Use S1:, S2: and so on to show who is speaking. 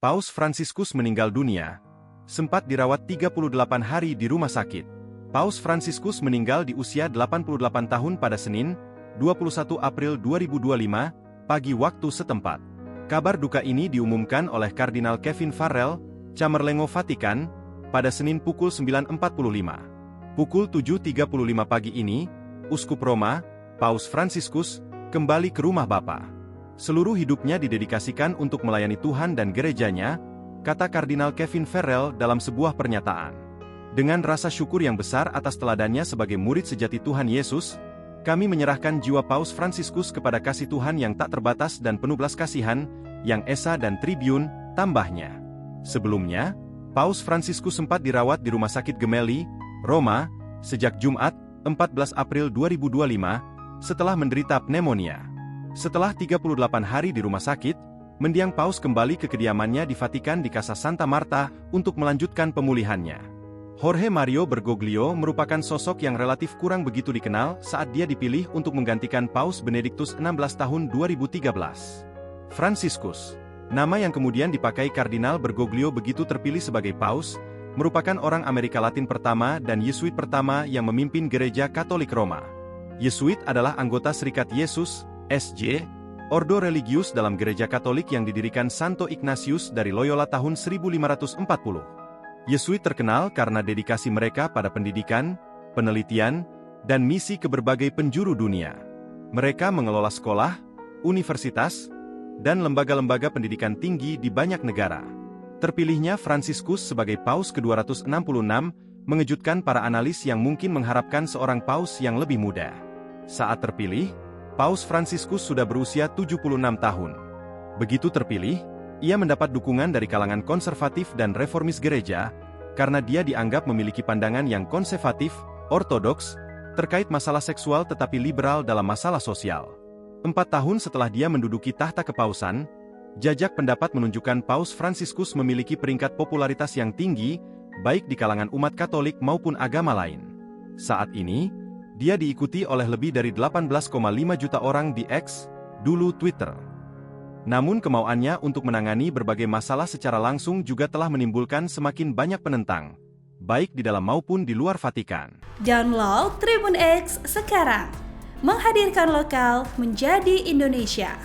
S1: Paus Fransiskus meninggal dunia. Sempat dirawat 38 hari di rumah sakit. Paus Fransiskus meninggal di usia 88 tahun pada Senin, 21 April 2025, pagi waktu setempat. Kabar duka ini diumumkan oleh Kardinal Kevin Farrell, Camerlengo Vatikan, pada Senin pukul 9.45. Pukul 7.35 pagi ini, Uskup Roma, Paus Fransiskus, kembali ke rumah Bapa. Seluruh hidupnya didedikasikan untuk melayani Tuhan dan gerejanya, kata Kardinal Kevin Farrell dalam sebuah pernyataan. Dengan rasa syukur yang besar atas teladannya sebagai murid sejati Tuhan Yesus, kami menyerahkan jiwa Paus Fransiskus kepada kasih Tuhan yang tak terbatas dan penuh belas kasihan, yang esa dan tribun, tambahnya. Sebelumnya, Paus Fransiskus sempat dirawat di Rumah Sakit Gemelli, Roma, sejak Jumat, 14 April 2025, setelah menderita pneumonia. Setelah 38 hari di rumah sakit, mendiang Paus kembali ke kediamannya di Vatikan di Casa Santa Marta untuk melanjutkan pemulihannya. Jorge Mario Bergoglio merupakan sosok yang relatif kurang begitu dikenal saat dia dipilih untuk menggantikan Paus Benediktus XVI tahun 2013. Fransiskus, nama yang kemudian dipakai Kardinal Bergoglio begitu terpilih sebagai Paus, merupakan orang Amerika Latin pertama dan Yesuit pertama yang memimpin Gereja Katolik Roma. Yesuit adalah anggota Serikat Yesus, SJ, ordo religius dalam Gereja Katolik yang didirikan Santo Ignatius dari Loyola tahun 1540. Yesuit terkenal karena dedikasi mereka pada pendidikan, penelitian, dan misi ke berbagai penjuru dunia. Mereka mengelola sekolah, universitas, dan lembaga-lembaga pendidikan tinggi di banyak negara. Terpilihnya Fransiskus sebagai Paus ke-266 mengejutkan para analis yang mungkin mengharapkan seorang Paus yang lebih muda. Saat terpilih, Paus Fransiskus sudah berusia 76 tahun. Begitu terpilih, ia mendapat dukungan dari kalangan konservatif dan reformis gereja, karena dia dianggap memiliki pandangan yang konservatif, ortodoks, terkait masalah seksual tetapi liberal dalam masalah sosial. 4 tahun setelah dia menduduki tahta kepausan, jajak pendapat menunjukkan Paus Fransiskus memiliki peringkat popularitas yang tinggi, baik di kalangan umat Katolik maupun agama lain. Saat ini, dia diikuti oleh lebih dari 18,5 juta orang di X, dulu Twitter. Namun kemauannya untuk menangani berbagai masalah secara langsung juga telah menimbulkan semakin banyak penentang, baik di dalam maupun di luar Vatikan.
S2: Download Tribun X sekarang, menghadirkan lokal menjadi Indonesia.